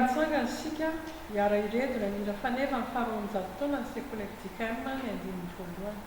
nitsangana isika hiara ireto raha mira fanefa ny faharoanjato taona ny sekoly dikama ny andininy voalohany.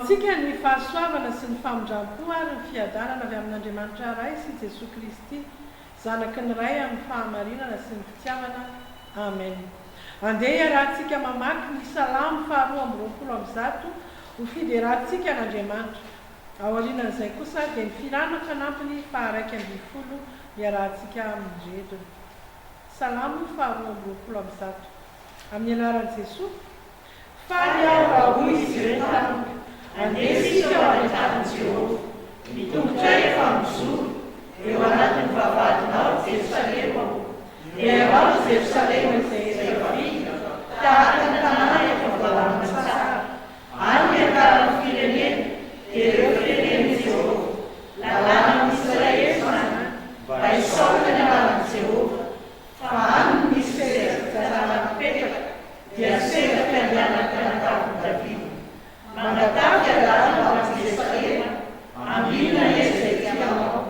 Tsika ny fahasoavana sy ny famindram-po ary ny fiadanana avy amin'Andriamanitra ray sy Jesosy Kristy zanaky ny ray amin'ny fahamarinana sy ny fitiavana. Amen. Andeha iarahantsika mamaky ny salamo faharoa amby roapolo amby zato ho fiderahantsika n'Andriamanitra. Ao aorianan'izay kosa dia ny filana fanampiny faharaiky amby folo iarahantsika amin'ny reto. Salamo faharoa amby roapolo amby zato. Amin'ny anaran'i Jesosy. Faly aho raha hoy izy rehetra andesika ao anatin'i Jehova, mitongotra efa mijoro eo anatin'ny vavahadinao Jerosalema, ianao Jerosalema izay efa vita, tahaka ny tanàna efa voalamina tsara. Any miakaran'ny firenena, dia ireo firenen'i Jehova, lalàna Israely zany, mba hisaoka ny anaran'i Jehova, fa any misy sezan-tsarana mipetraka, dia seza fiandianana tamin'ny Davida. Mangataka lalàna ao amin'ny Jerosalema, ambina Ezekianao,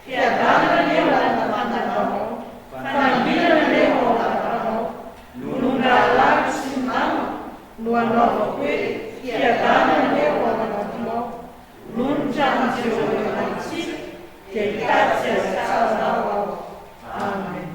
fiadanana eo anatananao, fanambinana eo ao anatananao, no nahalaky sy ny nama, no anaovako hoe fiadanana eo anatanao, no ny tranon'i Jehova eo antsika, dia hitady sy azatsazanao ao. Amen.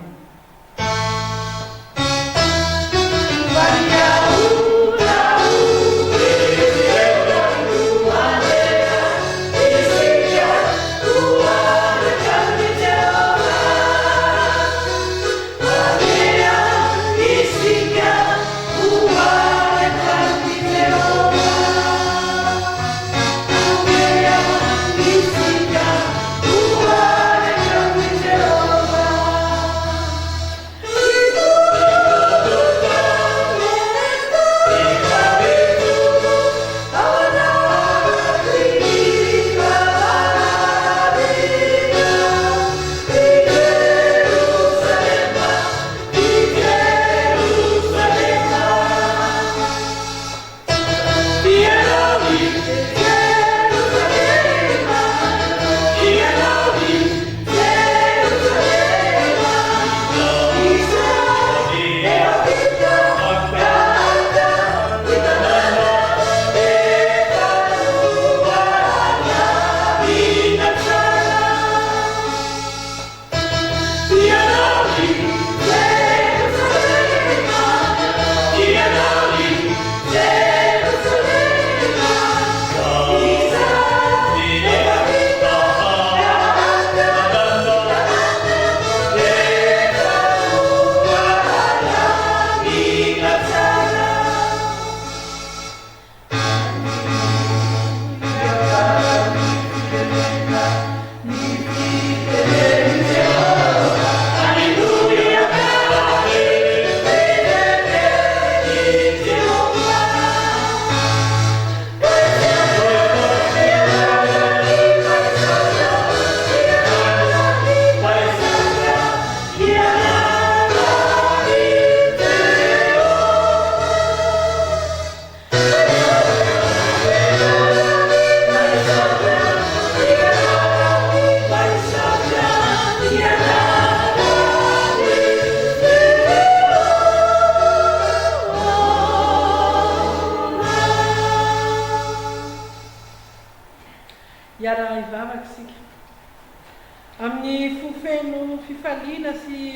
Amin'ny fofeno fifaliana sy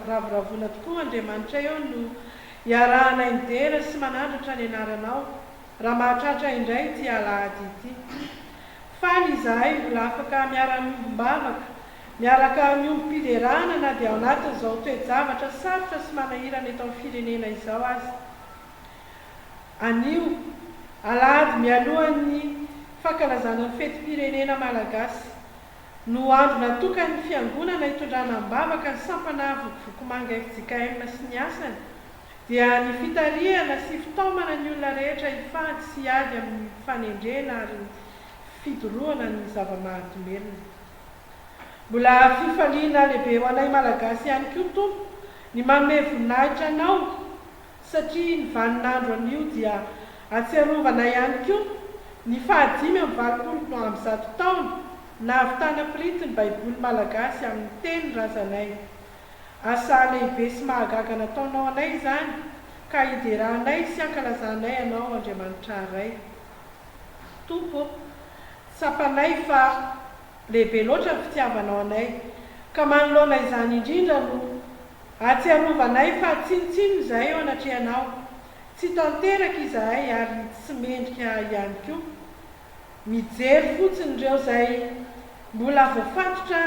ravoravoana tokoa Andriamanitra eo no iarahana indera sy manandratra ny anaranao raha mahatratra indray ty alahady ity. faly izahay mbola afaka miara-miombom-bavaka miaraka miombi-pilerana na dia ao anatin'izao toejavatra sarotra sy manahirana eto amin'ny firenena izao azy. Anio alady mialohan'ny fankalazana ny fetim-pirenena malagasy no andro natokany fiangonana hitondrana am-bavaka ny sampana vokovokomanga FJKM sy ny asany dia ny fitarihana sy fitaomana ny olona rehetra hifady sy ady amin'ny fanendrena ary fidorohana ny zava-mahadomelona. Mbola fifaliana lehibe ho anay malagasy ihany koa tompo ny manome voninahitra anao satria ny vaninandro anio dia atsiarovana ihany koa ny 520 taona na havitana pirity ny baiboly malagasy amin'ny teny razanay. Asa lehibe sy mahagaga nataonao anay izany ka hiderahanay sy ankalazanay anao Andriamanitra ray. Tompo, sapanay fa lehibe loatra ny fitiavanao anay ka manoloana izany indrindra no atsiarovanay fa tsinitsino izahay eo anatrehanao, tsy tanteraka izahay ary tsy mendrika ihany koa. Mijery fotsiny ireo izay mbola voafatotra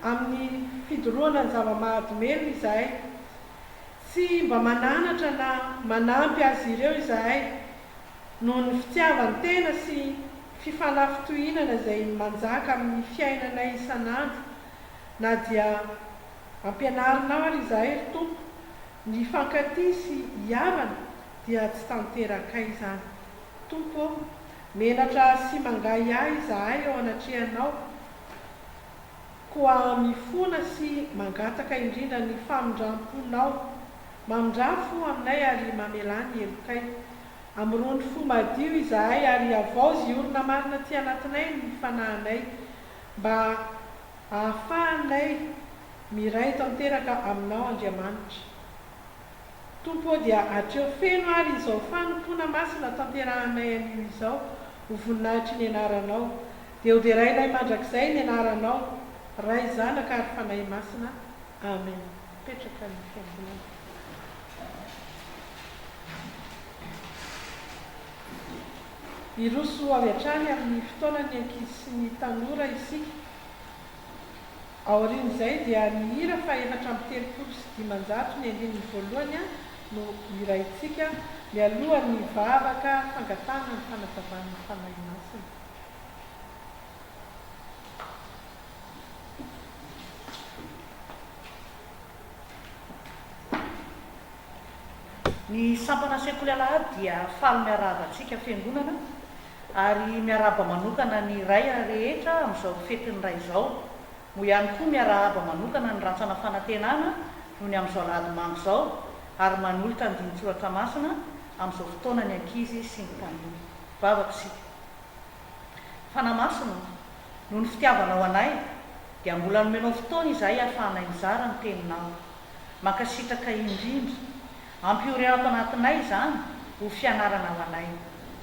amin'ny fidorohana ny zava-mahadomelona izahay, tsy mba mananatra na manampy azy ireo izahay noho ny fitiavany tena sy fifanafitohinana izay manjaka amin'ny fiainanay isan'andro, na dia ampianarinao ary izahay tompo ny fankatia sy hiavana dia tsy tanteraka izany. Tompo, menatra sy mangay ahy izahay eo anatrehanao koa mifona sy mangataka indrindra ny famindram-ponao, mamindrafo aminay ary mamelany elokay. Amirony fo madio izahay ary avaozy olona marina ty anatinay ny fanahinay mba ahafahanay miray tanteraka aminao Andriamanitra. Tompo, dia hatreo feno ary izao fanompona masina tanterahanay anio izao ho voninahitra ny anaranao, dia hoderainay mandrakizay ny anaranao, ray zanaka ary fanahy masina. Amen. Petraka ny fiangonana. Iroso avy hatrany amin'ny fotoanany ankizy sy ny tanora isika. Aorian'izay dia ny hira fa 430 ny andininy voalohany no hiraintsika mialohan'ny vavaka fangatana ny fanatavan'ny fanahy masina. Ny sampana sekoly alahady dia faly miarahaba antsika fiangonana ary miarahaba manokana ny ray rehetra amin'izao fetiny ray izao, mo ihany koa miarahaba manokana ny rantsana fanantenana noho ny amin'izao alahady mango izao ary manolotra ny dinitsoratra masina amin'izao fotoana ny ankizy sy ny tanora. Vavaka isika. Fanahy masina, noho ny fitiavanao anay dia mbola nomenao fotoana izahay ahafahanay mizara ny teninao, mankasitraka indrindra ampiorenao anatinay izany ho fianarana ho anay,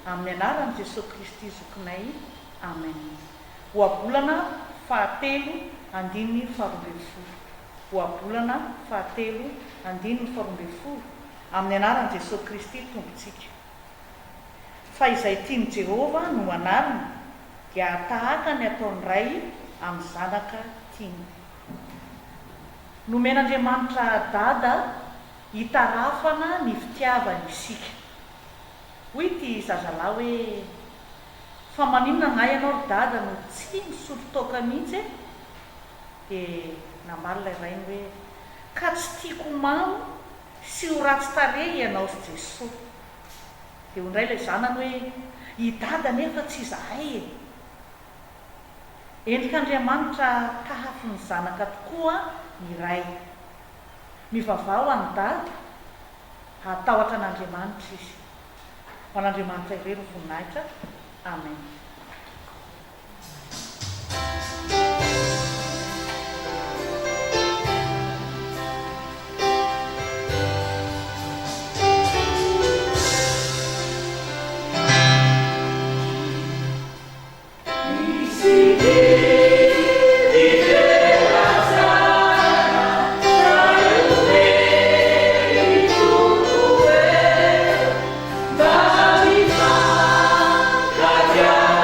amin'ny anaran'i Jesosy Kristy zokinay. Amen. Oabolana 7:12. Oabolana 7:12 amin'ny anaran'i Jesosy Kristy tompontsika. Fa izay tiany Jehova no anarina dia tahaka ny ataony ray amin'ny zanaka tiany. Nomen'Andriamanitra dada hitarafana ny fitiavany isika. Hoy ty zazalahy hoe fa maninona ngay ianao ry dada no tsy misotro toaka mihitsy e? Dia namaly ilay rainy hoe ka tsy tiako mamo sy ho ratsy tarehy ianao sy Jesosy. Dia ondray ilay zanany hoe i dada nefa tsy izahay e. Endrik'Andriamanitra tahafy ny zanaka tokoa ny ray. Mivavao any dada, hatahotra an'Andriamanitra izy. Ho an'Andriamanitra irery voninahitra. Amen. Yeah.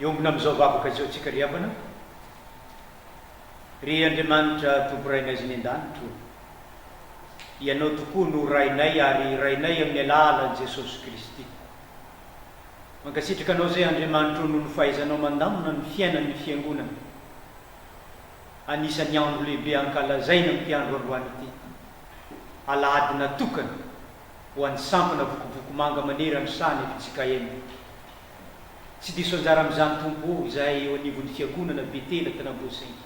iombona amin'izao vavaka zao atsika ry havana ry andriamanitra tomporainaizy ny an-danitro ianao tokoa no rainay ary rainay amin'ny alalan'i jesosy kristy mankasitraka anao zay andriamanitro no ny fahaizanao mandamina ny fiainan'ny fiangonana anisan'ny andro lehibe ankalazaina mpiandro androany ity alahady natokana ho an'ny sampana vokovoko manga manerany sany efitsika eny tsy diso anjara amin'izany tompo izay eo anivon'ny fiangonana betela tanambosiny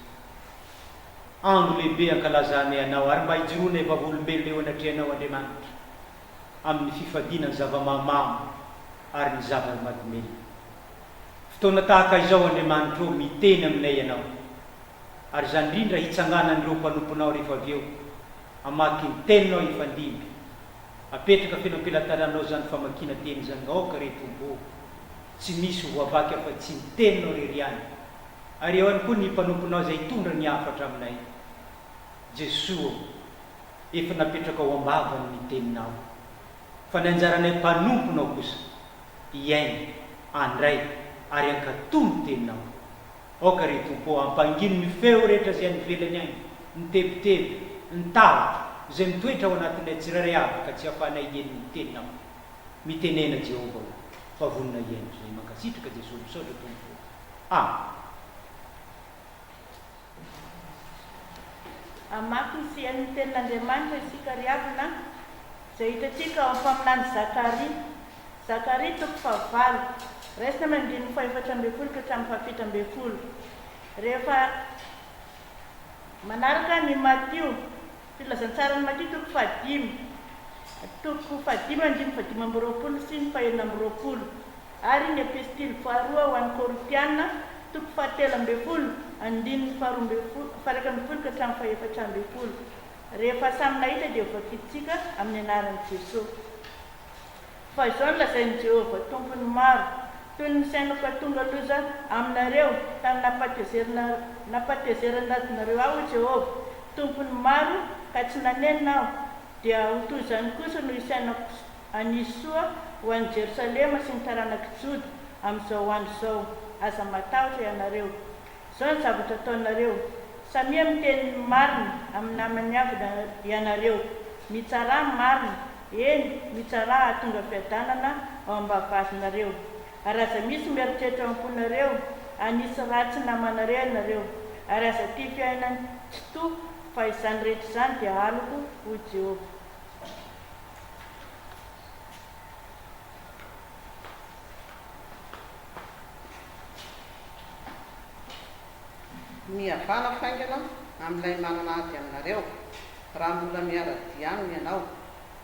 andro lehibe ankalazany anao ary mba hijoroana evavolombelona eo anatrehanao andriamanitra amin'ny fifadinany zavamamamo ary ny zava-mahadomelona fotoana tahaka izao andriamanitra eo miteny aminay ianao ary zany indrindra hitsanganan'ireo mpanomponao rehefa avy eo amaky ny teninao ifandimby apetraka fenampilatananao zany famakina teny zany aoka re tompo tsy misy voavaky afa-tsy ny teninao reriany ary eo ihany koa ny mpanomponao zay hitondra ny afatra aminay Jesoa efa napetraka ao ambavany ny teninao fa ny anjaranay mpanomponao kosa iainy andray ary ankatono teninao aoka re tompo ampangino ny feo rehetra zay anyvelany agny ny tebiteby ny tahotra zay mitoetra ao anatinay tsiraray avaka tsy afanay ieny ny teninao mitenena Jehova favonina ieny zay mankasitraka Jesosy misaotra tompo amaky ny fiain'ny tenin'Andriamanitra isika ry havana zay hitatsika ao amin'ny faminany Zakaria toko 9 resina mandiny 7 ka hatramin'ny 7 rehefa manaraka ny Matio filazantsara ny Matio toko 5 sy ny 9 ary ny epistily faharoa ho an'ny Korintiana toko 7 andininy 12 ka hatramin'ny 14 rehefa samy nahita dia voakitsika amin'ny anaran'i Jesosy fa izao no lazain'i Jehova tompony maro toy ny sainoka tonga loza aminareo tany napatezeranadinareo aho Jehova tompony maro ka tsy nanenina aho dia hotozany kosa no isainako anisoa ho an'i Jerosalema sy ny taranaky Joda amin'izao andro izao aza matahotra ianareo zao ny zavatra ataonareo samia miteny marina amin'ny namany avy ianareo mitsara marina eny mitsara hatonga fiadanana ao ambavazinareo ary aza misy mieritreritra amponareo anisy ratsy namanareo ianareo ary aza ty fiainany tsy to fa izany rehetra izany dia aloko ho Jehova miavana faingana amin'ilay manana ady aminareo raha mbola miara-dianina ianao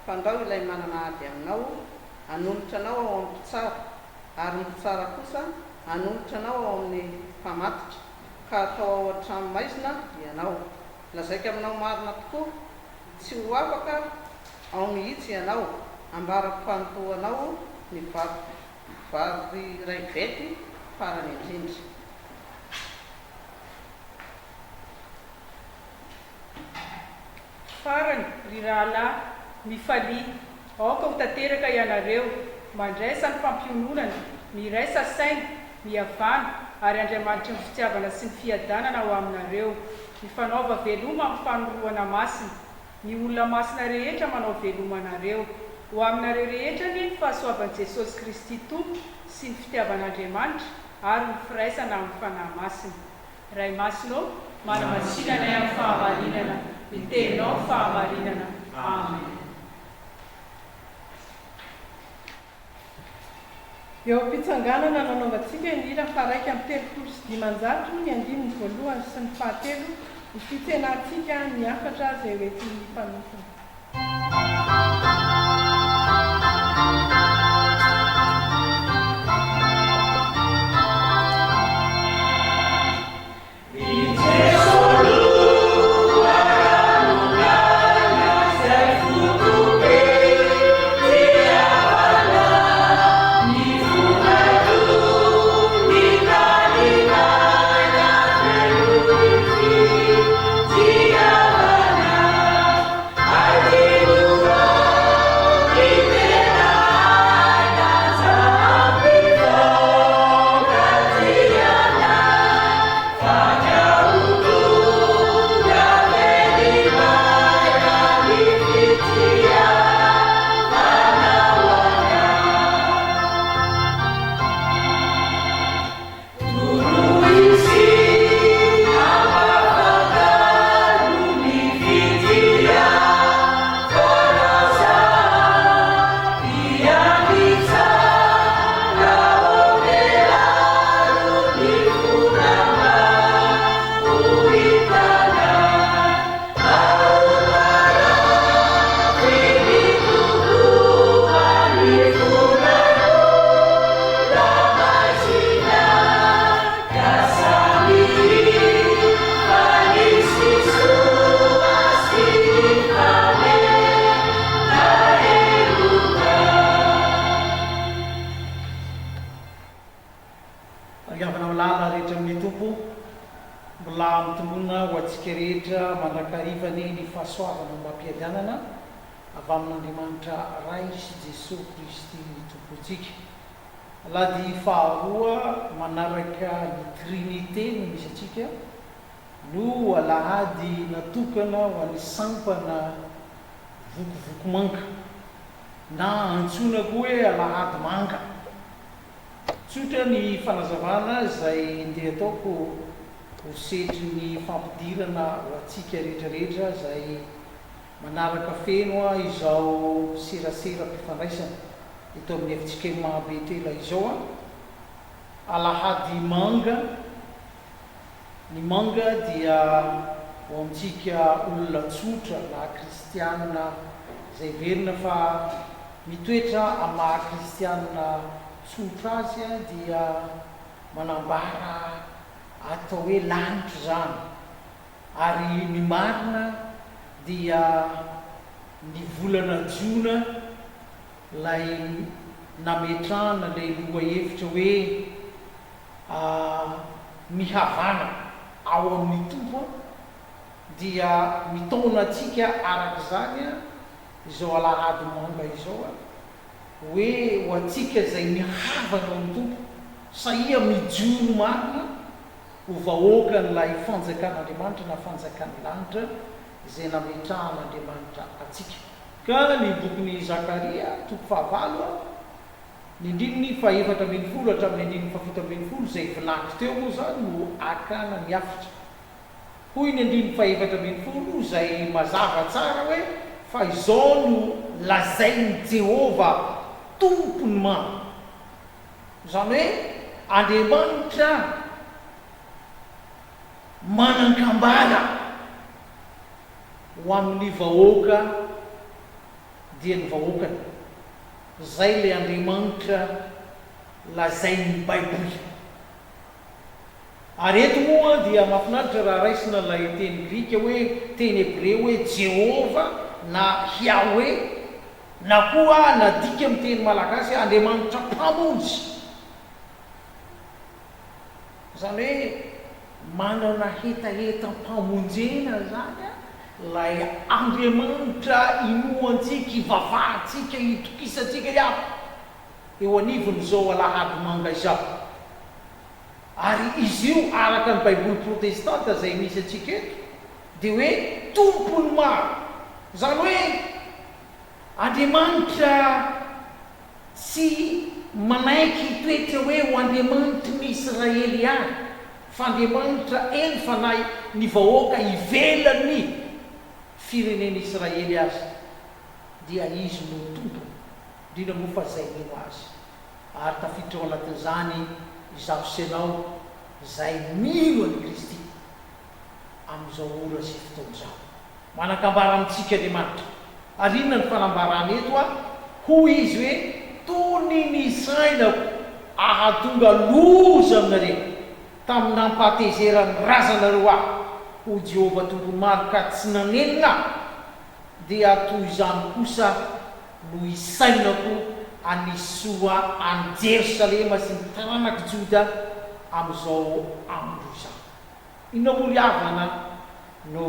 fandao ilay manana ady aminao anolotra anao ao amin'ny mpitsara ary ny mpitsara kosa anolotra anao ao amin'ny mpamatitra ka atao ao an-trano maizina ianao lazaika aminao marina tokoa tsy ho afaka ao mihitsy ianao ambara-panotoanao ny vary ray vety farany indrindra farany ry rahalahy mifalia aoka ho tanteraka ianareo mandraisa ny fampiononana miraisa saina miavana ary Andriamanitra ny fitiavana sy ny fiadanana ho aminareo mifanaova veloma amin'ny fanoroana masina ny olona masina rehetra manao veloma anareo ho aminareo rehetra ny fahasoavan'i Jesosy Kristy tompo sy ny fitiavan'Andriamanitra ary ny firaisana amin'ny fanahy masina ray masinao manamasinana amin'ny fahamarinana mitenao fahamarinana amen. Eo am-pitsanganana nanaovantsika ny hira faraiky amin'ny 3:10 ny andininy voalohany sy ny fahatelo ny fitsenantsika ny afatra zay hoentin'ny mpanompona. I Agavana lala rehetra amin'ny tompo mbola mitomboana ho antsika rehetra mandrakarivany ny fahasoavana mampiadanana avy amin'Andriamanitra ray sy Jesosy Kristy tompontsika. Alady faharoa manaraka ny trinité no misy atsika no alahady natokana ho an'ny sampana vokovoko manga na antsoina koa hoe alahady manga. Tsotra ny fanazavana izay ndeha ataoko ho setry ny fampidirana ho antsika rehetrarehetra izay manaraka feno izao serasera mpifandraisana eto amin'ny efitsika mahabe tela izao alahady manga. Ny manga dia ho amintsika olona tsotra na kristianina izay verina fa mitoetra amin'ny maha kristianina tsotra azy dia manambara atao hoe lanitra zany, ary ny marina dia ny volana Jiona lay nametrahana lay loha hevitra hoe mihavana ao amin'ny tompo dia mitaona atsika arak'izany izao alahady manga izao hoe ho antsika izay mihavana ao amin'ny tompo sahia mijono marina ho vahoaka n'lay fanjakan'Andriamanitra na fanjakan'ny lanitra izay nametrahan'Andriamanitra atsika. Ka ny bokin'ny Zakaria toko fahavalo ny ndininy fahaefatra ambin'ny folo hatramin'ny ndininy fahafito ambin'ny folo izay volaniko teo moa zany no akana ny afitra. Hoy ny ndininy fahaefatra ambin'ny folo izay mazava tsara hoe fa izao no lazain'i Jehova tompony mamy, zany hoe Andriamanitra manan-kambala ho amin'ny vahoaka dia ny vahoakany. Zay le Andriamanitra lazain'ny Baiboly. Ary eto moa dia mahafinaritra raha raisina ilay teny grika hoe teny hebreo hoe Jehova na Yahwe na koa na dika amin'ny teny malagasy Andriamanitra mpamonjy. Zany hoe manana hetaheta-mpamonjena zany lay Andriamanitra inoantsika, ivavahantsika, itokisantsika iaho eo anivon'izao alahady manga izao. Ary izy io araka ny Baiboly protestanta izay misy atsika eto dia hoe tompony maro, zany hoe Andriamanitra tsy manaiky toetra hoe ho Andriamanitra ny Israely ihany, fa Andriamanitra eny fa na ny vahoaka ivelany fireneny Israely azy dia izy no tompony, indrindra moa fa zay nino azy. Ary tafiditra ao anatin'izany izaho sy ianao izay mino an'i Kristy amin'izao ora sy fotoan'izao. Manakambara amintsika Andriamanitra. Ary inona ny fanambarany eto hoy izy hoe tony ny sainako ahatonga loza aminareo tamin'ny nampahatezerany razanareo aho ho Jehova tompony maro ka tsy nanenina dia toy izany kosa no isainako anisoa any Jerosalema sy ny taranak'i Joda amin'izao andro izao. Inona moa ry havana no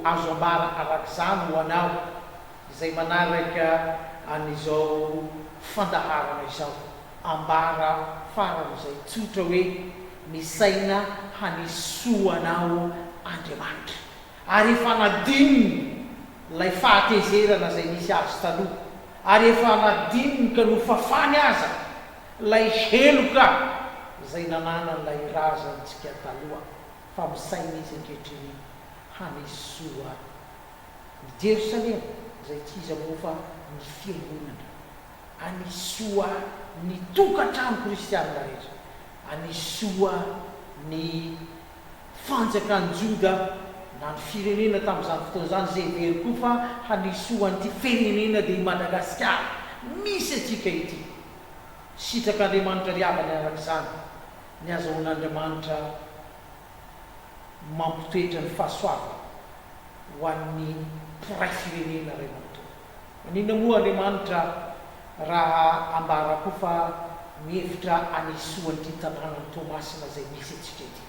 azo ambara arak'izany ho anao izay manaraka an'izao fandaharana izao, ambara faran'izay tsotra hoe misaina hanisoanao Andriamanitra. Ary efa nadininy lay fahatezerana izay nisy azy taloha, ary efa nadininy ka no fafany aza lay heloka izay nanana lay razantsika taloha, fa misaina izy ankehitriny hanisoa ny Jerosalema izay tsy iza moa fa ny fiangonana, anisoa ny tokantrano kristianina rehetra, anisoa ny fanjakan'i Joda na ny firenena tamin'izany fotoana izany izay very koa fa hanisoa an'ity firenena dia i Madagasikara misy atsika ity. Sitrak'Andriamanitra ry havany arak'izany ny azahoan'Andriamanitra mampitoetra ny fahasoavana ho an'ny mpiray firenena ray manontolo. Maninona moa Andriamanitra raha ambara koa fa mihevitra anisoanyty tanànany tomasina zay misy atsika ty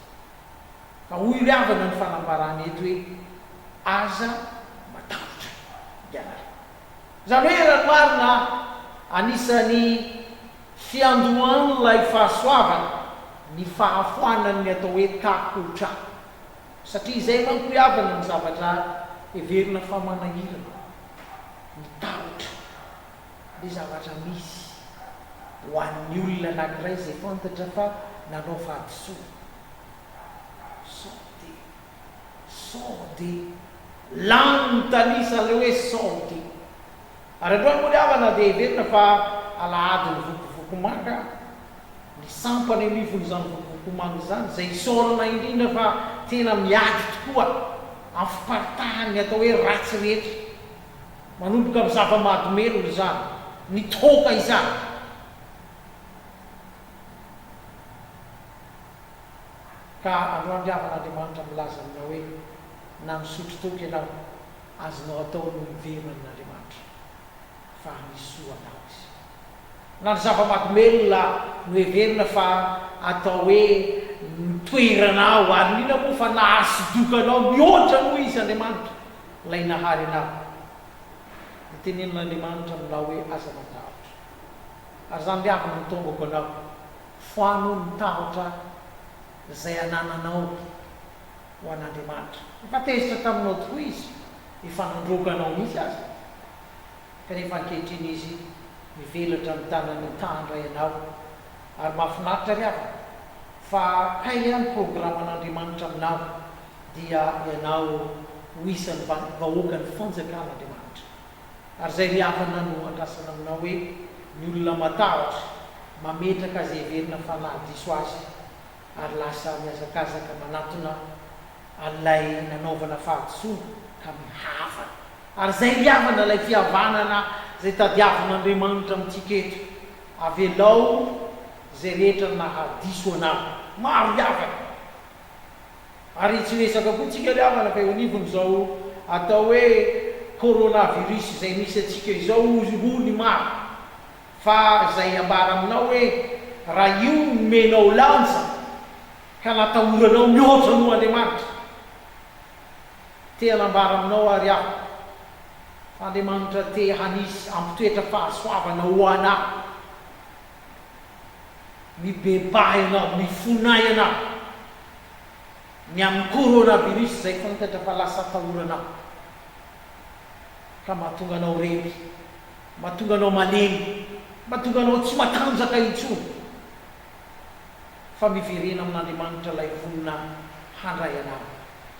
ka hoy riavana ny fanambarany eto hoe aza matahotra ianareo zany hoe raha marina anisany fiandohany lay fahasoavana ny fahafoanany ny atao hoe takotra satria zay mankoiavana ny zavatra everina fa manahirana ny tahotra le zavatra misy ho an'ny olona anankiray zay fantatra fa nanao fahadisoa sode lany tanisa le hoe sode ary androany moa riavana dia everina fa alahadiny vokovokomanga ny sampany anivony zany vokovokomanga zany zay isorana indrindra fa tena miady tokoa amin'ny fiparitahany atao hoe ratsy rehetra manomboka amin'ny zava-mahadomelona zany ny toka izany ka androany riavan'andriamanitra milaza amina hoe na misotro toky ianao azonao atao no miverina amin'andriamanitra fa misoanao izy na ny zava-mahadomelona no heverina fa atao hoe mitoeranao ary nina moa fa nahasidokanao mihoatra moa izy andriamanitra lay nahary anao itenenin'andriamanitra aminao hoe aza matahotra ary zany riavana mitomboko anao foano mitahotra zay anananao ho an'andriamanitra efatezitra taminao tokoa izy efanandrokanao misy azy kanefa ankehitriny izy mivelatra amin'ny tanany tandra ianao ary mahafinaritra riavana fa kay ihany programan'andriamanitra aminao dia ianao ho isan'ny vahoaka ny fanjakan'andriamanitra ary zay riavana no andrasana aminao hoe ny olona matahotra mametraka zay everina fa nahadiso azy ary lasa miazakazaka manatona alay nanaovana fahadisoa ka mihava ary zay riavana lay fihavanana zay tadiavan'andriamanitra amintsika eto avelao zay rehetra nahadiso anao maro riavana ary tsy resaka koa tsika riavana fa eo anivony zao atao hoe coronavirus zay misy atsika izao ony maro fa zay ambara aminao hoe raha io nomenao lanja ka natahoranao mihoatra no andriamanitra te anambara aminao ary aho fa andriamanitra te hanisy ampitoetra fahasoavana ho anao mibebahy anao mifonay anao ny amin'ny coronavirus zay fantatra fa lasa tahoranao ka mahatonga anao reny mahatonga anao malemy mahatonga anao tsy matanjaka intsony fa miverena amin'andriamanitra lay vonina handray anao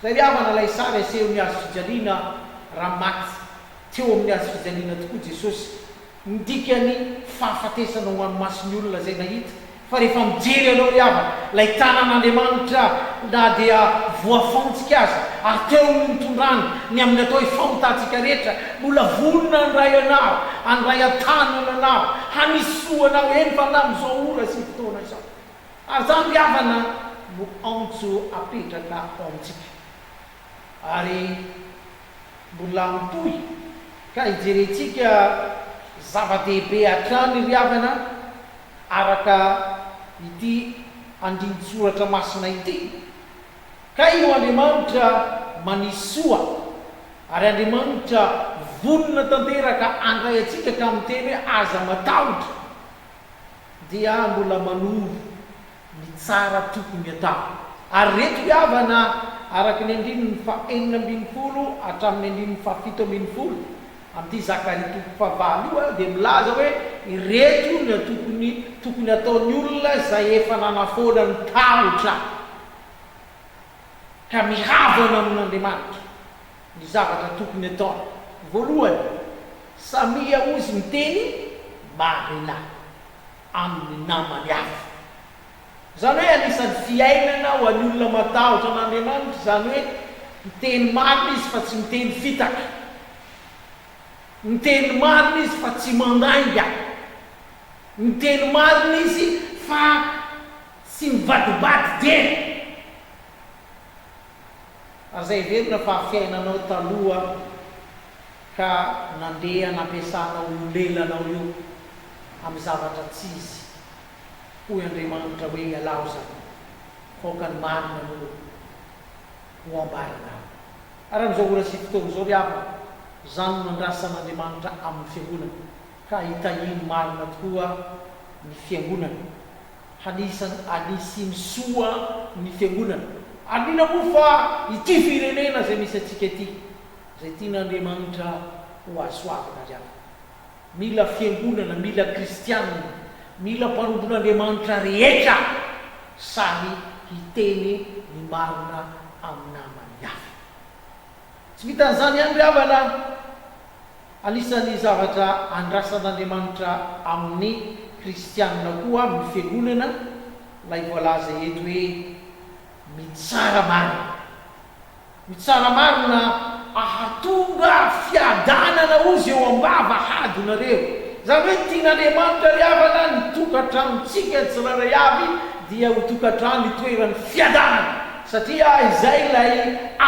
zay riavana lay sary aseho ny azo fijaliana raha maty teo amin'ny azo fijaliana tokoa jesosy midikany fahafatesana ho amin'ny masony olona zay nahita fa rehefa mijery anao riavana lay tanan'andriamanitra na dia voafantsika azy ary teo no mitondrany ny amin'ny atao hifamotantsika rehetra mbola vonina andray anao andray atanana anao hanisoanao eny fa nam'izao ora sy fotoana izao ary zany riavana no antso apetraka ao amintsika ary mbola mitohy ka hijerentsika zava-dehibe hatrany riavana araka ity andinitsoratra masina ity ka io andriamanitra manisoa ary andriamanitra vonina tanteraka andray atsika ka miteny hoe aza matahotra dia mbola manoro ny tsara tokony atao ary reto riavana araky ny 440 hatramin'ny 770 amin'ity zakary toko-pavaly io dia milaza hoe ireto ny tokony ataony olona zay efa nanafona ny tahotra ka mihavana amin'andriamanitra ny zavatra tokony ataony voalohany samia ozy miteny marina amin'ny namany hafa zany hoe anisan'ny fiainana ho any olona matahotra an'andriamanitra zany hoe miteny marina izy fa tsy miteny fitaka miteny marina izy fa tsy mandainga miteny marina izy fa tsy mivadibady deny ary zay verina fa fiainanao taloha ka nandeha nampiasanao ololelanao io amin'ny zavatra tsy izy hoy andriamanitra hoe alao zany faoka ny marina no ho ambarina ary am'izao ora sy fotoana zao riava zany no andrasan'andriamanitra amin'ny fiangonana ka hitahiny marina tokoa ny fiangonana anisy misoa ny fiangonana anina moa fa ity firenena zay misy atsika ty zay tian'andriamanitra ho asoavina riava mila fiangonana mila kristianina mila mpanompon'andriamanitra rehetra samy hiteny ny marina amin'ny namany hafa tsy vitan'izany ihany riavana anisan'ny zavatra andrasan'andriamanitra amin'ny kristianina koa amin'ny fiangonana lay voalaza eto hoe mitsara marina ahatonga fiadanana ozy eo ambava hadinareo zany hoe tian'andriamanitra riavana ny tokantranontsika ny tsiraray avy dia ho tokantrano itoerany fiadanana satria izay lay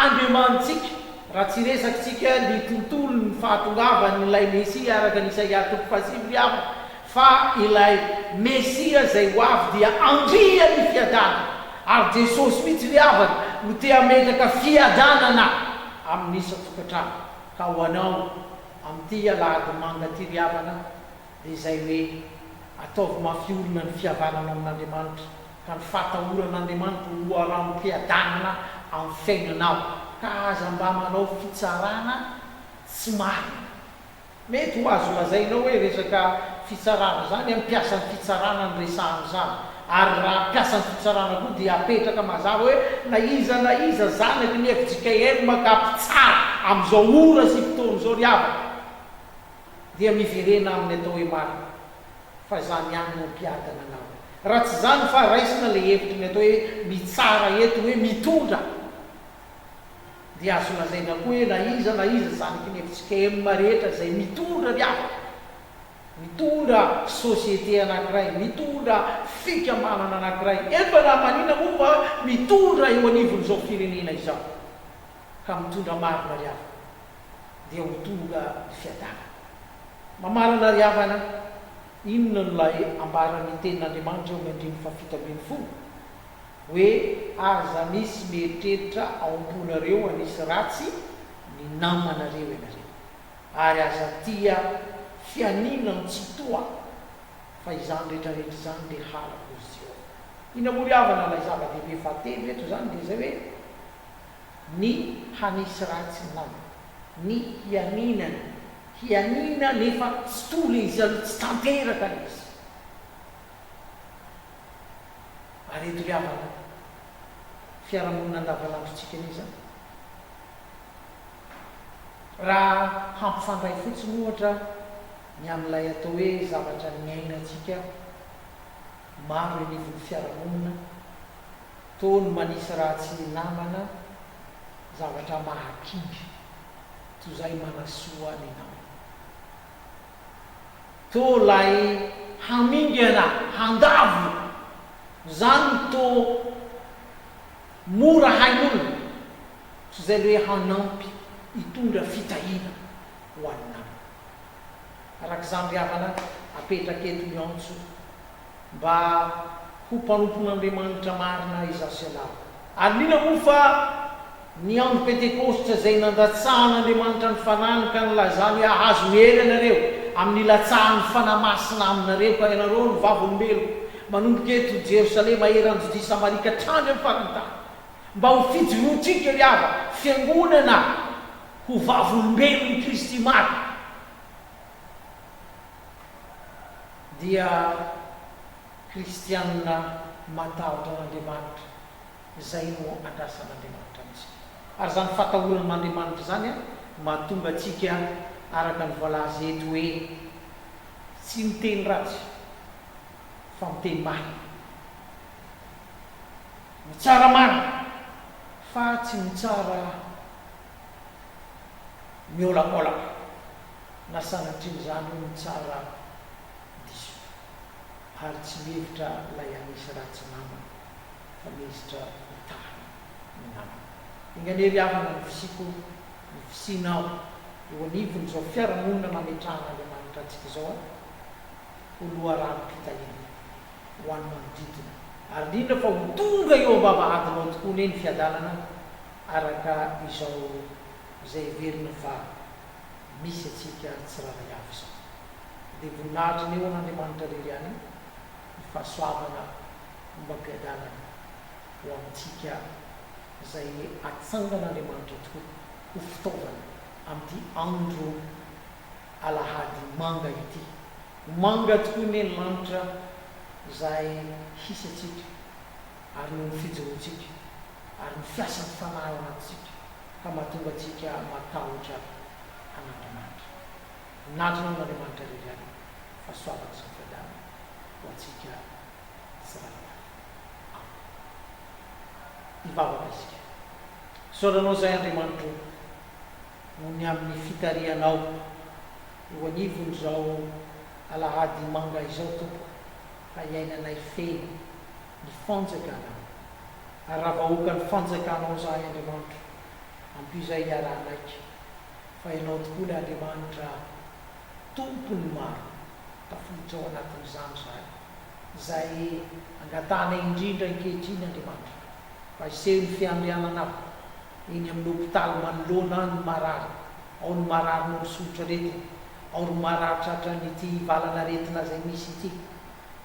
andriamanitsika raha tsy resakytsika ny tontolo ny fahatongavany ilay mesia araka n'isaia 5 riava fa ilay mesia zay ho avy dia andria ny fiadanana ary jesosy mihitsy riavana no te-ametraka fiadanana amin'isa tokantrano ka ho anao amin'ity alahady manga ty riavana dia izay hoe ataovy mafiolona ny fihavanana amin'andriamanitra ka ny fatahoran'andriamanitra ho aram-piadanana amin'ny fiainanao ka aza mba manao fitsarana tsy marina mety ho azo lazainao hoe resaka fitsarana zany ampiasan'ny fitsarana ny resahany zany ary raha ampiasan'ny fitsarana koa dia apetraka mazava hoe na iza zanaky ny efitsika eny makampitsara am'izao ora sy fotoana zao riava dia miverena amin'ny atao hoe marina fa zany ihany no mpiadana anao raha tsy zany fa raisina le hevitry ny atao hoe mitsara eto hoe mitondra dia azo lazaina koa hoe na iza zanaky ny efitsika eny marehetra zay mitondra riava mitondra société anankiray mitondra fikamanana anankiray efa raha manina moa fa mitondra eo anivon'izao firenena izao ka mitondra marina riava dia ho tonga ny fiadana mamarana riavana inona no lay ambarany tenin'andriamanitra eo amin'ny 7 hoe aza misy mieritreritra ao am-ponareo anisy ratsy ny namanareo ianareo ary aza tia fianina ny tsy toa fa izany rehetrarehetra zany dia halako izy eo ina moa riavana lay zava-dehibe fahatelo eto zany dia zay hoe ny hanisy ratsy ny nama ny hianina nefa tsy tola izy tsy tanteraka izy ary eto riavana fiarahamonina andavanandrotsika niza raha hampifandray fotsiny ohatra ny amin'ilay atao hoe zavatra nyainatsika maro enivony fiarahamonina tony manisy ratsy ny namana zavatra mahakingy toy zay manasoa ny namana to lay hamingana handavo zany to mora hain'olona toy zay le hoe hanampy hitondra fitahina ho any namana arak'izany riavana apetraka eto miantso mba ho mpanompon'andriamanitra marina izasialao ary nina moa fa ny andro pentekostra zay nandatsahan'andriamanitra ny fanany ka nylazany ahazo hery anareo amin'ny latsahany fanamasina aminareo ka ianareo ny vavolombelo manomboka eto jerosalema eranjodi samarika trany amin'ny fakintany mba ho fijorotsika riava fiangonana ho vavolombelo ny kristy mary dia kristianina matahotra n'andriamanitra zay no andrasan'andriamanitra amitsika ary zany fatahoran'andriamanitra zany a mahatonga atsika araka ny voalaza eto hoe tsy miteny ratsy fa miteny marina mitsara marina fa tsy mitsara miolakolaka na sanatrin' zany hoe mitsara diso ary tsy mihevitra lay anisy ratsy namana fa mihezitra mitahana ny namana ingane riavana ny fisiko ny fisinao eo anivony zao fiarahamonina nametrahana andiamanitra antsika zao a oloha rano mpitahina ho any manodidina ary indrindra fa ho tonga eo ambavahadinao tokoa ny ny fiadalana araka izao zay verina fa misy atsika tsy rahay avy zao dia voninahitra ny eo an'andriamanitra rery any ny fahasoavana omba-piadalana ho amintsika zay atsangan'andriamanitra tokoa ho fitaovana amin'ity andro alahady manga ity manga tokoa ny eny lanitra zay hisy atsika ary no ny fijoroantsika ary ny fiasan'ny fanahy ao anatsika ka mahatonga atsika matahotra an'andriamanitra natrina n'andriamanitra rery any fahasoavana sy nyfiadana ho atsika sy raha ivavaka isika soranao zay andriamanitra no ny amin'ny fitarianao eo anivony zao alahady manga izao tompo ka iainanay feny ny fanjakanao ary raha vahoaka ny fanjakanao zahay andriamanitra ampizay iarahanaiky fa ianao tokoa le andriamanitra tompony maro tafiditra ao anatin'izany zahay zay angatanay indrindra inkehitriny andriamanitra fa iseho ny fiandriananao eny amin'ny hopitaly manoloana ny marary ao ny marary no misotra retina ao ny marary tratra nyity valana retina zay misy ity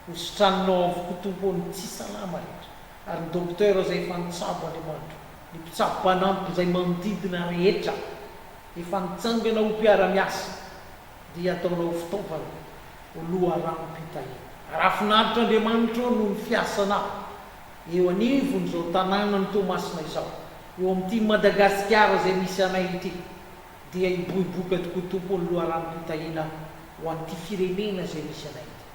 hositranonao avoko tompony tsy salama rehetra ary ny dokotera zay efa nitsabo andriamanitra ny mpitsabo-panampy zay manodidina rehetra efa nitsangana ho mpiara-miasa dia ataonao fitaovana oloha rano-pitahina rafinaritra andriamanitra no ny fiasanao eo anivony zao tanàna ny tomasina izao eo amin'ity Madagasikara zay misy anay ity dia iboiboka tokoa tompony loha rano-pitahina ho an'ity firenena zay misy anay ity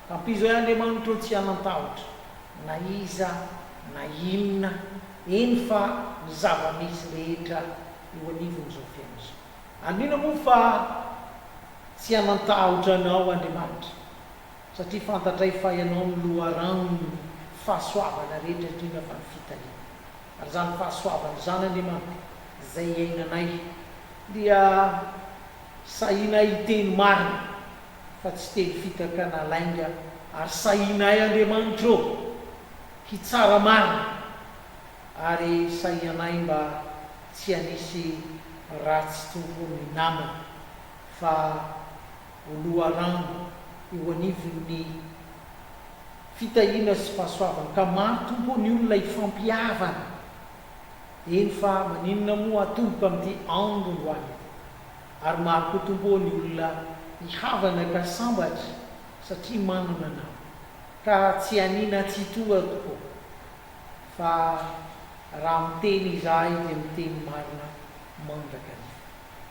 kampizo hoe andriamanitra tsy hanan-tahotra na iza na inona eny fa ny zava-misy rehetra eo anivony zao fiaina zao anina moa fa tsy hanan-tahotra anao andriamanitra satria fantatray fa ianao ny loharano fahasoavana rehetra indrindra fa ny fitahina ary zany fahasoavana zany andriamanitra zay iainanay dia sahinay teny marina fa tsy teny fitakana lainga ary sahinay andriamanitra o hitsara marina ary sahianay mba tsy hanisy ratsy tompony namana fa oloha rano eo anivony fitahina sy fahasoavana ka maro tompony olona ifampiavana eny fa maninona moa atomboka amin'ity andro loany ary maro koa tompony olona ihavana ka sambatra satria manana nao ka tsy hanina tsy tonga tokoa fa raha miteny izahay dia miteny marina mandraka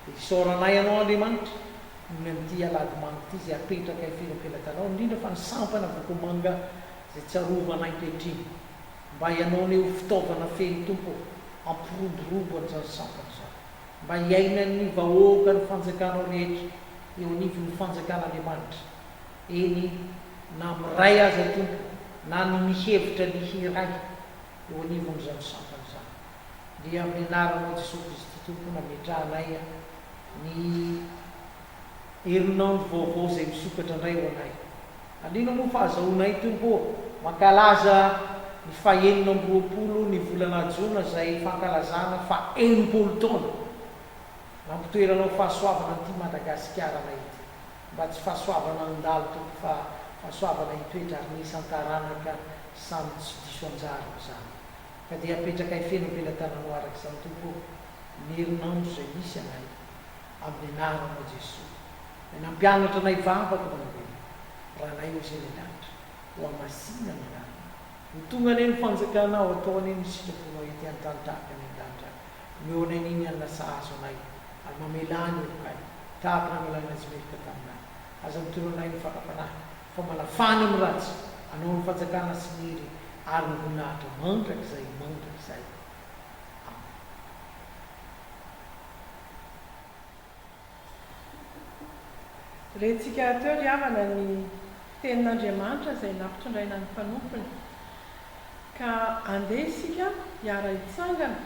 dia isaoranay ianao andriamanitra ny amin'ity alady manga ity zay apetraka ifelapelatanao indrindra fa ny sampana vokomanga zay tsarovanay kehitriny mba ianao ny eo fitaovana feny tompo ampiroborobo an'izany sampana zao mba iainany vahoaka ny fanjakanao rehetra eo anivony fanjakan'andriamanitra eny na miray aza tompo na ny mihevitra ny hiray eo anivony zany sampana zany dia amin'ny anaranao Jesosy Kristy tompo nametrahanay ny herinandro vaovao zay misokatra indray ho anay alina moa fa azahoanay tompo mankalaza ny fahaenina amby 20 ny volana jona zay fankalazana fa 80 taona mampitoeranao fahasoavana an'ity Madagasikara nay ity mba tsy fahasoavana andalo tompo fa fahasoavana hitoetra ary nisy antaranaka samy tsy diso anjara zany ka dia apetraka ifena ampelantananao araka izany tompo ny herinandro zay misy anay amin'ny anaranao Jesosy nampianatra nay vavaka manabe raha nay o zay lelanitra ho amasina ny rano ho tonga any ny fanjakanao ataony ny sitraponao ety antanitraka ny lanitra miona n'iny anasa azo anay ary mamelany okay tahaka namelana azy merika taminay aza mitoranay ny fakapanahy fa malafany amin'ny ratsy anao ny fanjakana sy niry ary ny voninahitra mandrak'izay mandrak'izay rentsika teo ry havana ny tenin'andriamanitra zay nampitondraina ny mpanompony ka andeha isika hiara hitsangana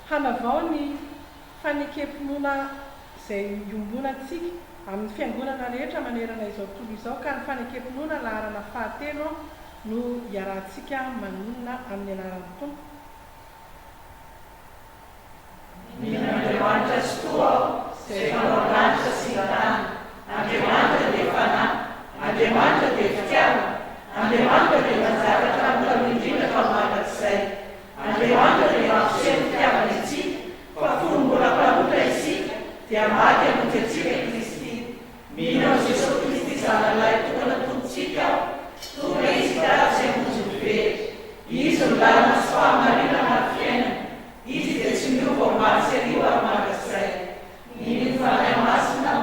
hanavao ny fanekemponona zay iombonantsika amin'ny fiangonana rehetra manerana izao tontolo izao ka ny fanekemponona laharana fahatelo no iarahantsika manonona amin'ny anaran'ny tompo. Andriamanitra sy toa izay fanaonanitra sy tany. Andriamanitra dia fanahy, Andriamanitra dia fitiavana, Andriamanitra dia manjakatra mitandrindrina fa mangatra-izay. Andriamanitra dia mampiseho fitiavana isika, fa fony mbola mpamotra isika dia maty hamonjy antsika Kristy. Mino ao Jesosy Kristy zanalay tokana tompontsika, tonga izy tasy hamonjy ny very. Izy no lalana sy fahamarinana ny fiainana. Izy dia tsy miova omaly sy hariva ary mangatra-izay. Iny ny fanahy masina,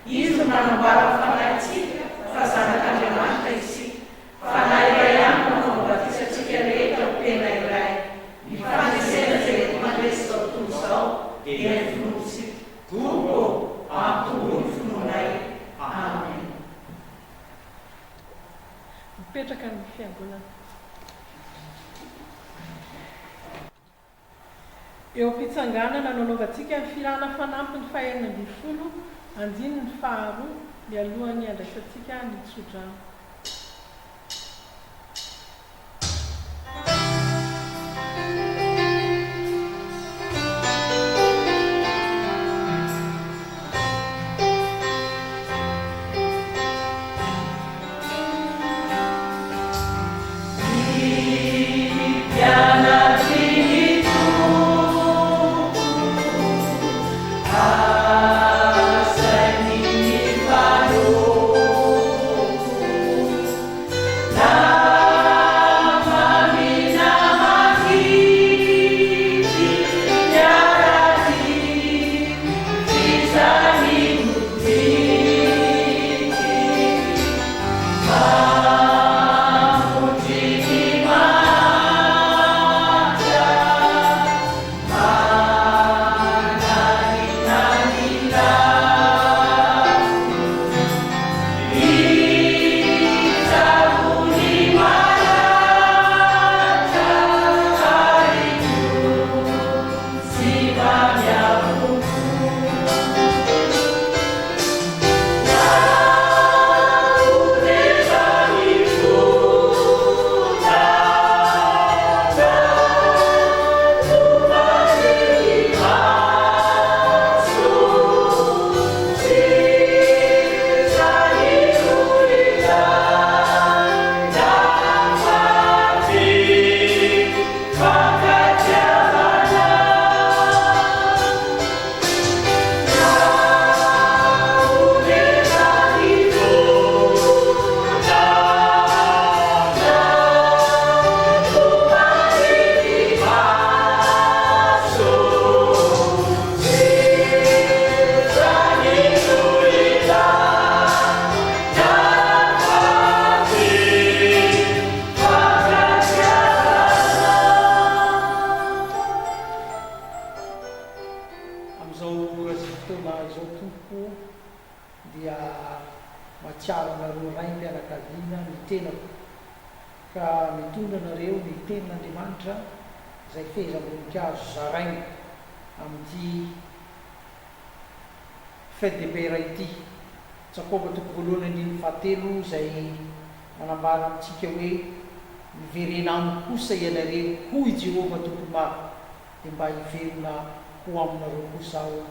izy no nanambara ny fanahintsika fa zanak'Andriamanitra isika. Fanahy iray ihany manao mibatisantsika rehetra ho tena iray. Ny fanesena izay eto mandresy izao tontolo izao dia ny finoantsika. Tompo, ampitombo ny finoanay. Amen. Mipetraka ny fiangonana. Eo am-pitsanganana nanaovantsika ny filana fanampy ny fahaenina ambin'ny folo, andiny ny faharoa, mialohan'ny andraisantsika ny tsodrano. Zay fehezam-boninkazo zaraina amin'ity fête de père ity. Jakoba toko voalohany andiny fahatelo izay manambara amintsika hoe miverena aminy kosa ianareo hoy Jehova Tompo-maro, dia mba hiverona ho aminareo kosa aho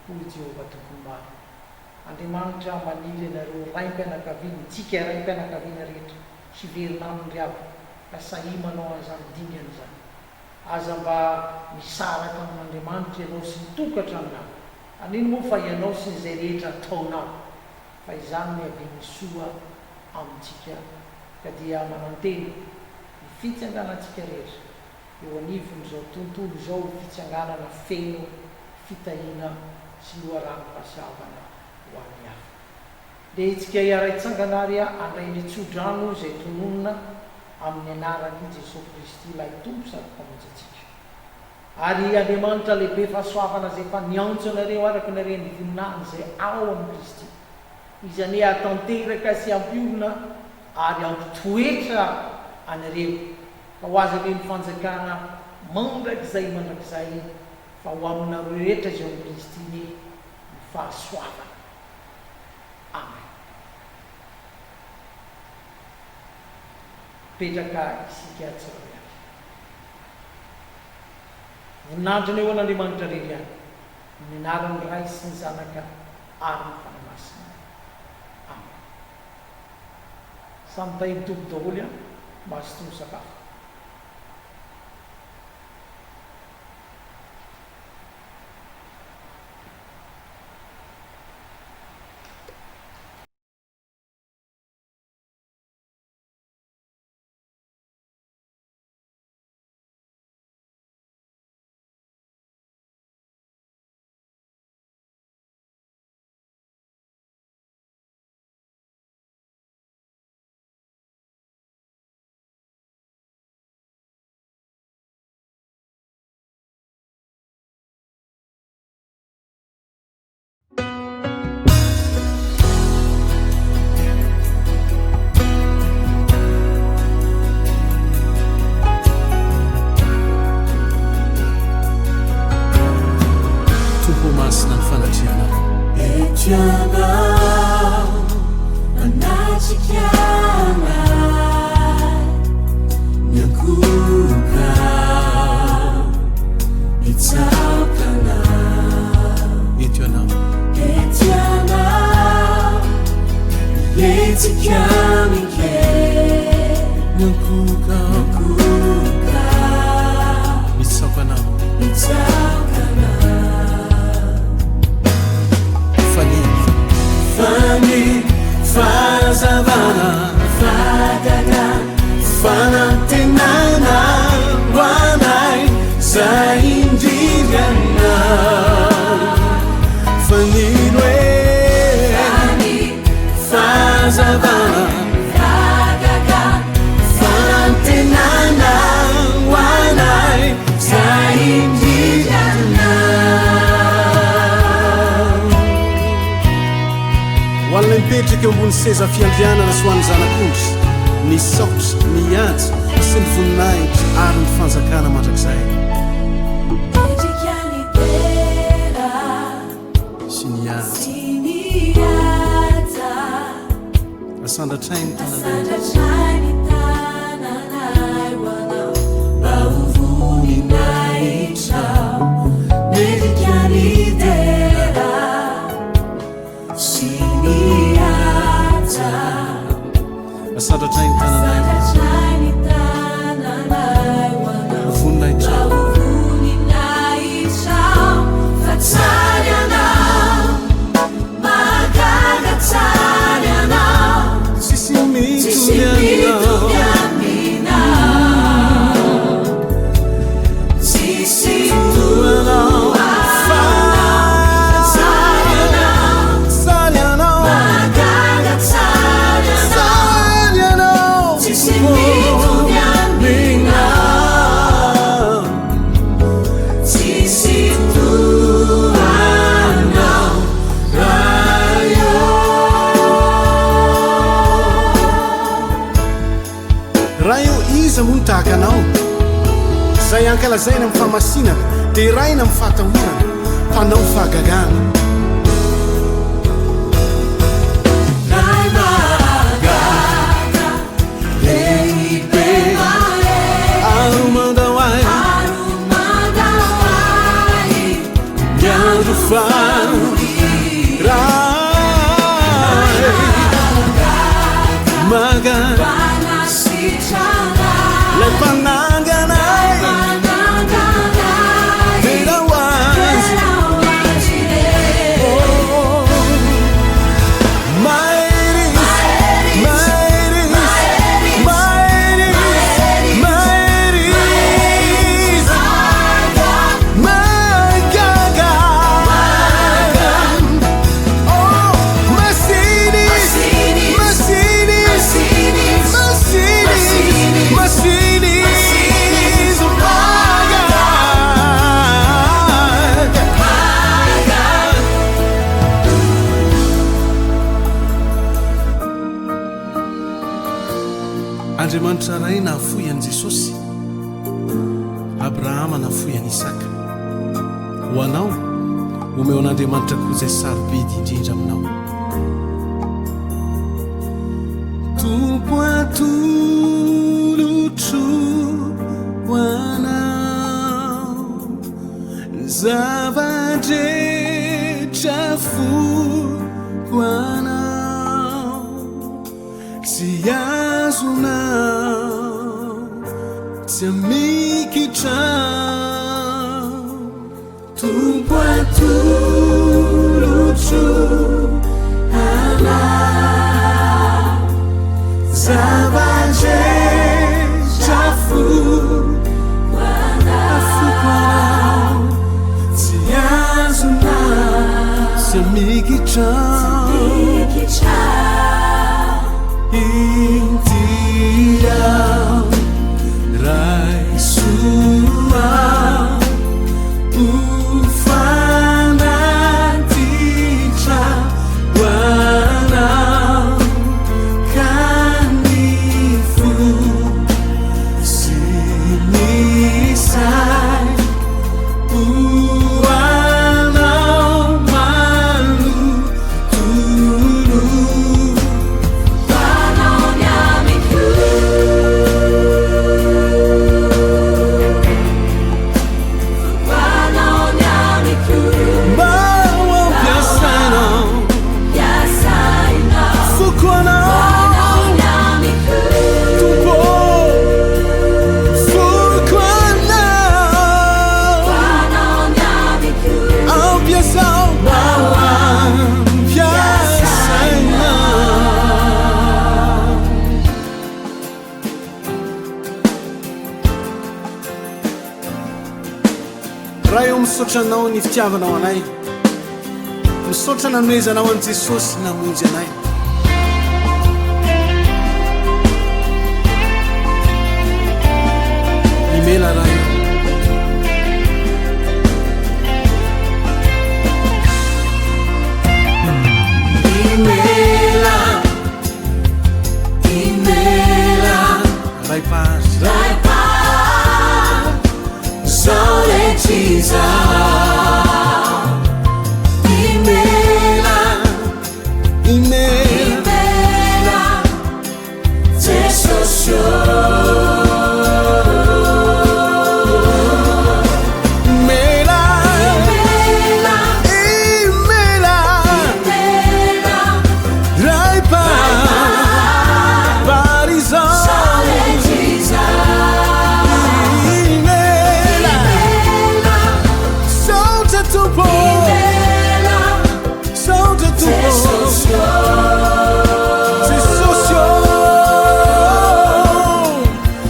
hoy Jehova Tompo-maro. Andriamanitra maniry ianareo raim-pianakaviana, tsika raim-pianakaviana rehetra sy verina aminy ry avy ka sahy manao an'izany dingana zany. Aza mba misaraka amin'Andriamanitra ianao sy mitokatra aminao. Aniny moa fa ianao sy izay rehetra ataonao, fa izany ny haviany soa amintsika ka dia manantena ny fitsanganantsika rehetra eo anivon'izao tontolo izao, fitsanganana feno fitahiana sy loharano-pasiavana ho an'ny hafa. Dia itsika iara-itsanganarya andray ny tsodrano izay tononona amin'ny anarany Jesosy Kristy ilay tompo sady mpamonjy. Ary Andriamanitra lehibe fahasoavana izay efa niantso anareo araka nareny voninahiny izay ao amin'ny Kristy, izany hatanteraka sy ampiorina ary ampitoetra anareo fa ho azy ave ny fanjakana mandrakizay fa ho aminareo rehetra izay amin'ny Kristy ny fahasoavana. Amen. petraka isika tsiraiany voninandrina eo an'andriamanitra rery any ny anaran'ny ray sy ny zanaka ary ny fanamasina amen. Samy tahitoby daholo a mba azotono sakafo. Mipetraka ambony seza fiandrianana soan'ny zanak'ondry ny saotry ny ady sy ny voninahitra ary ny fanjakana mandrakizay sy ny ady asandratrainy tananay voninahitra medikanidera asandratrainy tananay voninahitra fatsary anao magagatsary anao tsisy mitovy aminao tsisy toanao tahaka anao zay ankalazaina amin'ny famasinana dia raina amin'ny fahatahorana mpanao fahagagana ray magaga lehibe aromandao ahy miandro fany ray magaga lay mpananganay tena hoazy andriamanitra ray nahafoy an'i jesosy abrahama nahafoy an'i isaka ho anao omeo an'andriamanitra koa izay sarobidy indrindra aminao tompo atolo lotro hoanao zavadretra foko anao tsy azonao tsy amikitrao tompo atolotro anao zavadretra foko anao tsy azonao tsy amikitrao intiao raisoao ufanatitra hoanao kanifu sy nisay hoanao malotolo raha eo misotranao ny fitiavanao anay misotra nanoezanao an' jesosy namonjy anay imela raha io imela imela ray page Soletiza imela imela Jesosio imela imela imela imela raipa parizo Soletiza tupo solta tupo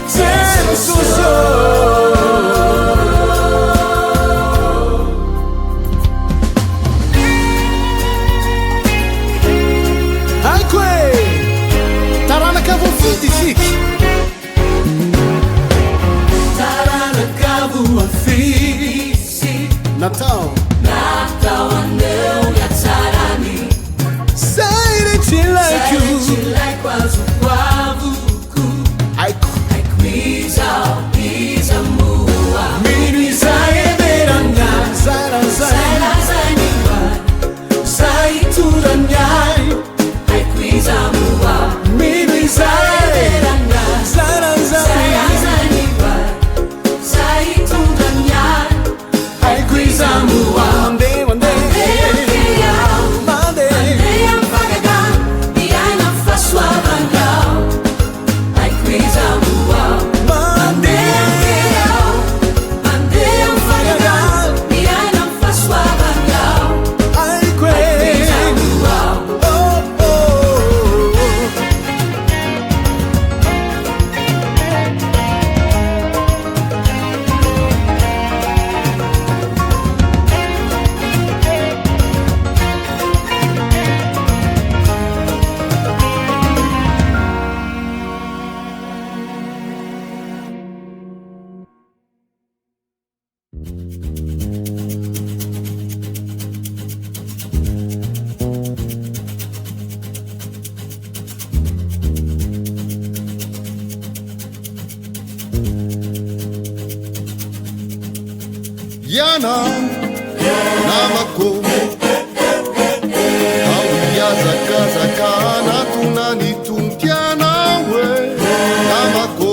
Jesosio aique taranakavo fitifiky taranakavo afisi Natal aneu yatsarani sairetilaiko azuquavuku aiquizamua minizaederanga zarazaniwa zaituranyai aiquizamua minizaederanga zarazaniwa zaituranyai aiquizamua Yana namako Awiyaza kaza kana tunani tuntiana we namako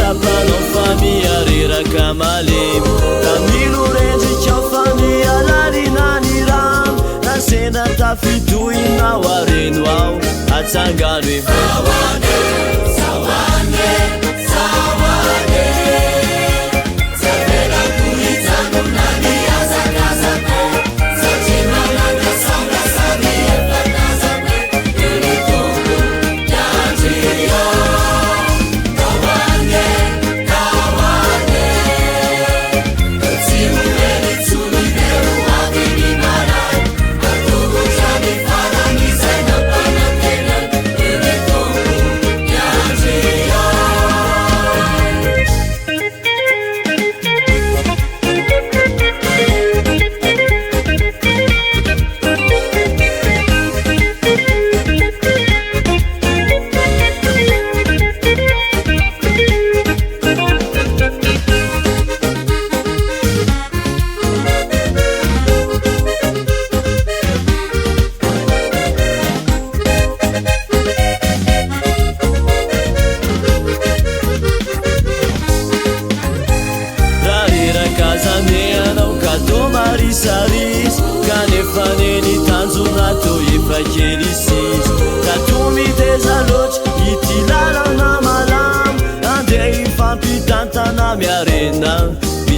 tapanao famiareraka malemy tamilo rendrikao famialarinany rano nasena tafitoinao areno ao atsangano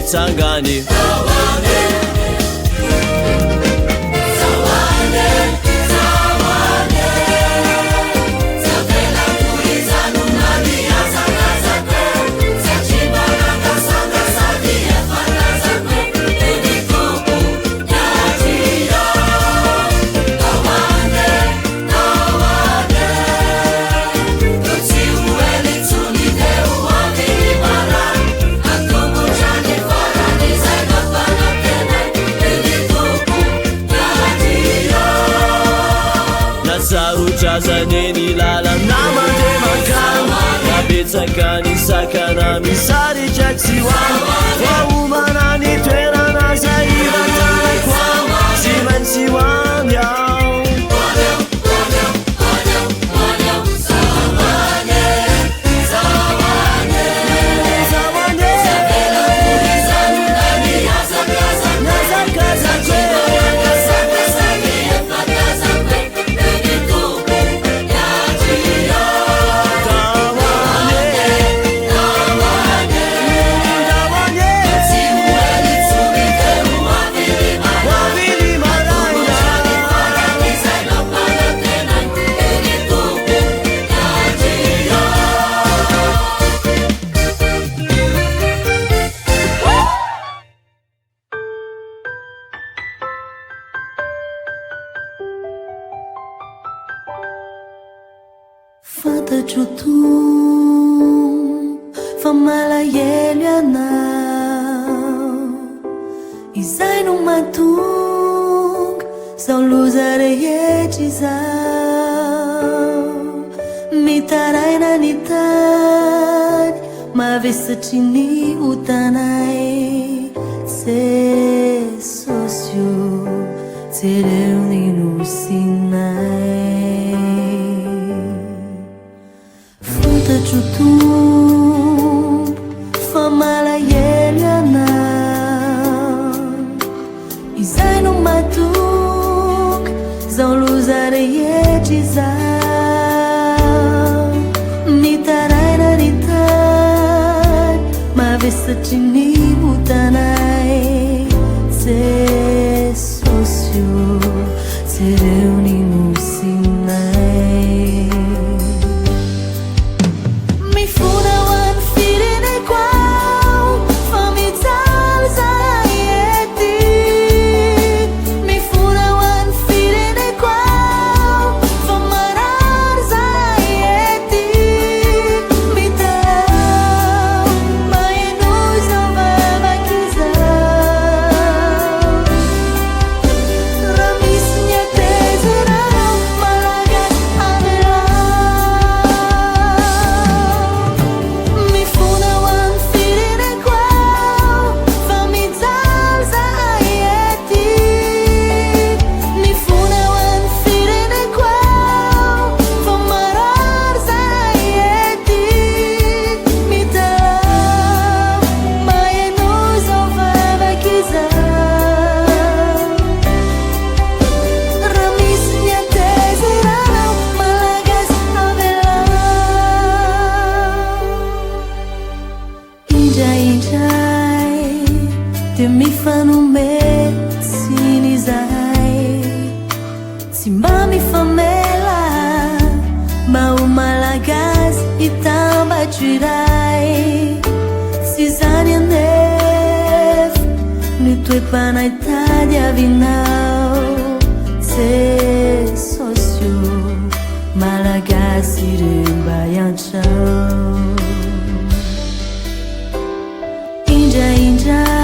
Sangani Zaneni lala namande makama Nabetsakani sakana misari jaksiwa Waumanani twerana zairatana kwa Simansiwan yao fantatro to fa malahelo anao izay no mahatonga zao loza rehetra izao mitaraina ny tany mavesatry ny hotanay sesosio jereo ny nosinay fantatro tombo fa malahelo anao izay no mahatonga zao loza rehetra izao mitaraina ny tany mavesatry ny hotanay sesosio jereo ny nosinay mifona ho any fireneko ao fa mijaly zahay ety mifona ho any fireneko ao fa marary zahay ety mitao maheno zao dia mifanometsiny zahay tsy mba mifamela mba ho malagasy hitambatro iray sy zany anefa ny toe-panahy tady avinao se sosio malagasy remba iantrao indraindray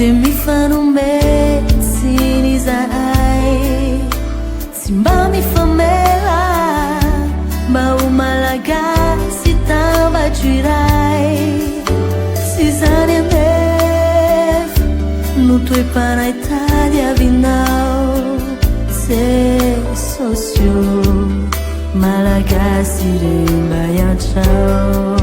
dia mifanometsiny zahay tsy mba mifamela mba ho malagasy tambatro iray sy zany anefa no toe-panahy tady avinao se sosio malagasy remba iantrao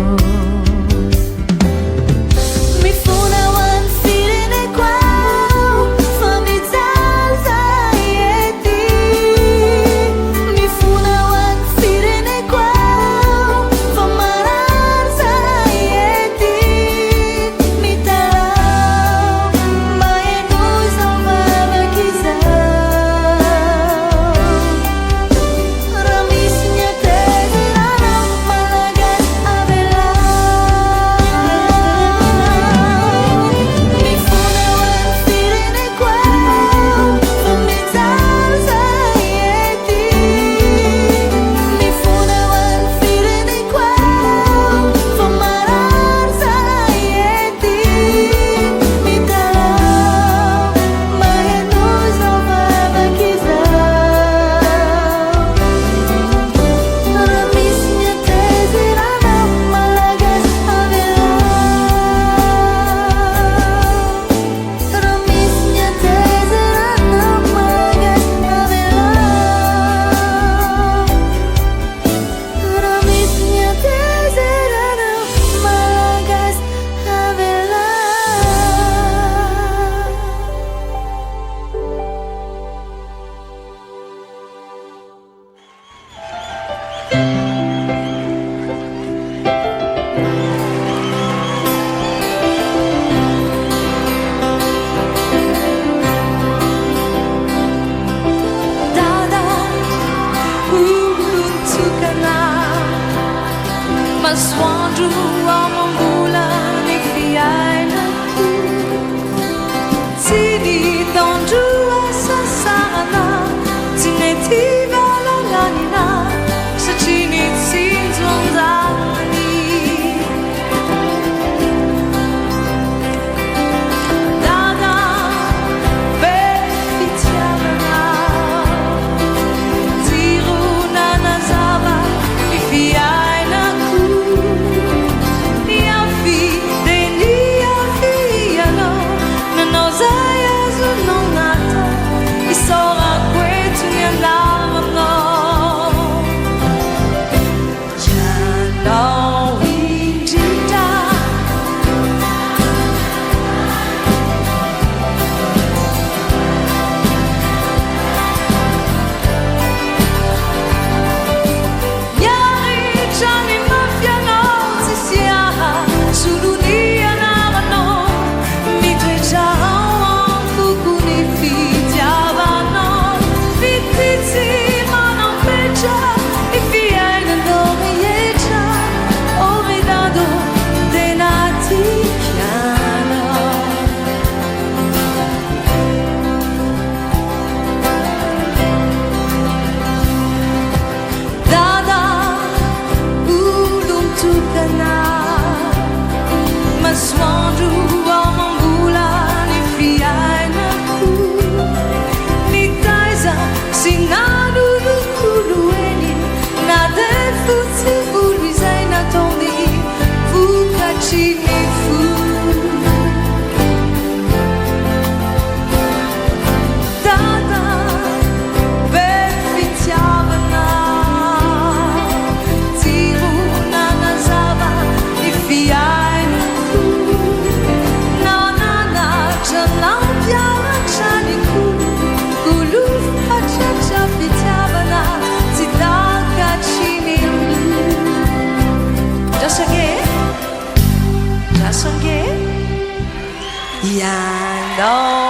ianao